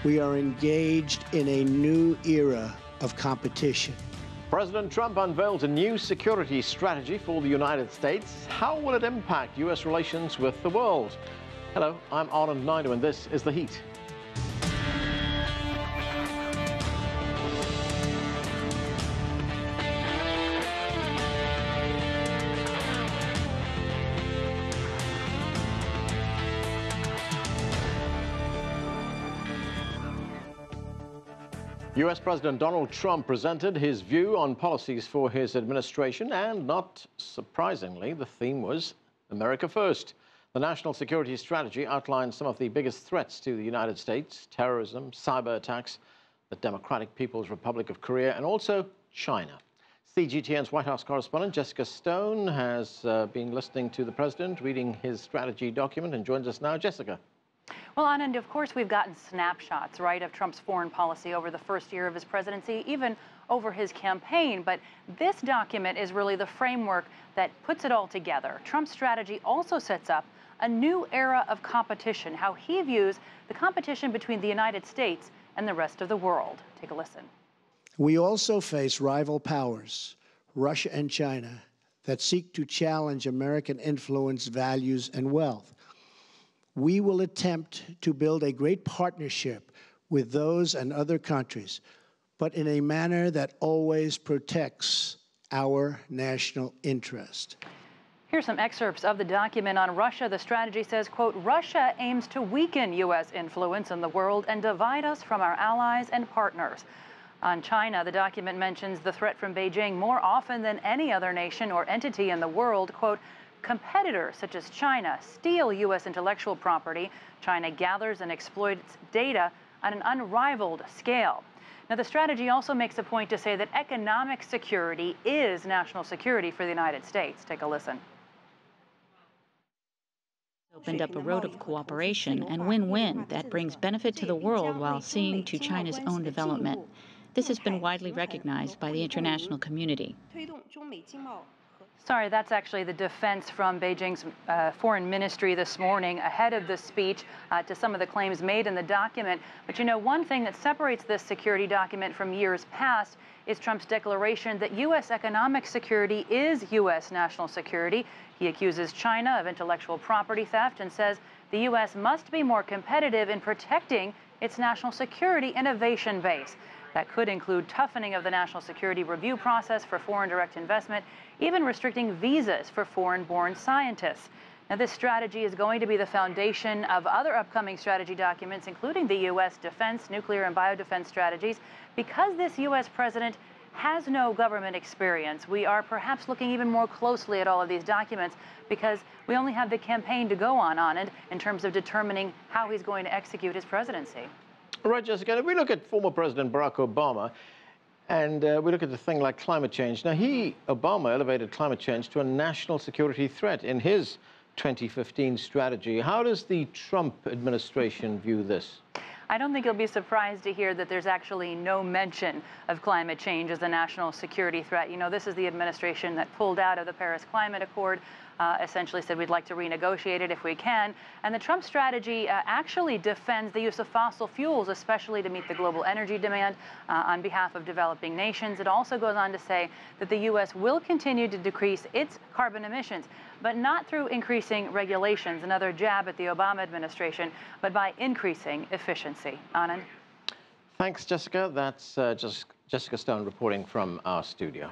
We are engaged in a new era of competition. President Trump unveiled a new security strategy for the United States. How will it impact U.S. relations with the world? Hello, I'm Anand Naidu, and this is The Heat. U.S. President Donald Trump presented his view on policies for his administration, and not surprisingly, the theme was America First. The national security strategy outlines some of the biggest threats to the United States: terrorism, cyber attacks, the Democratic People's Republic of Korea, and also China. CGTN's White House correspondent Jessica Stone has been listening to the president, reading his strategy document, and joins us now. Jessica. Well, Anand, of course, we've gotten snapshots, right, of Trump's foreign policy over the first year of his presidency, even over his campaign. But this document is really the framework that puts it all together. Trump's strategy also sets up a new era of competition, how he views the competition between the United States and the rest of the world. Take a listen. We also face rival powers, Russia and China, that seek to challenge American influence, values, and wealth. We will attempt to build a great partnership with those and other countries, but in a manner that always protects our national interest. Here's some excerpts of the document on Russia. The strategy says, quote, Russia aims to weaken U.S. influence in the world and divide us from our allies and partners. On China, the document mentions the threat from Beijing more often than any other nation or entity in the world. Quote, competitors such as China steal U.S. intellectual property. China gathers and exploits data on an unrivaled scale. Now, the strategy also makes a point to say that economic security is national security for the United States. Take a listen. Opened up a road of cooperation and win-win that brings benefit to the world while seeing to China's own development. This has been widely recognized by the international community. Sorry, that's actually the defense from Beijing's foreign ministry this morning ahead of the speech to some of the claims made in the document. But you know, one thing that separates this security document from years past is Trump's declaration that U.S. economic security is U.S. national security. He accuses China of intellectual property theft and says the U.S. must be more competitive in protecting its national security innovation base. That could include toughening of the national security review process for foreign direct investment, even restricting visas for foreign-born scientists. Now, this strategy is going to be the foundation of other upcoming strategy documents, including the U.S. defense, nuclear, and biodefense strategies. Because this U.S. president has no government experience, we are perhaps looking even more closely at all of these documents because we only have the campaign to go on it in terms of determining how he's going to execute his presidency. Right, Jessica, if we look at former President Barack Obama, and we look at the thing like climate change. Now, Obama elevated climate change to a national security threat in his 2015 strategy. How does the Trump administration view this? I don't think you'll be surprised to hear that there's actually no mention of climate change as a national security threat. You know, this is the administration that pulled out of the Paris Climate Accord, essentially said we'd like to renegotiate it if we can. And the Trump strategy actually defends the use of fossil fuels, especially to meet the global energy demand on behalf of developing nations. It also goes on to say that the U.S. will continue to decrease its carbon emissions, but not through increasing regulations, another jab at the Obama administration, but by increasing efficiency. Anand? Thanks, Jessica. That's Jessica Stone reporting from our studio.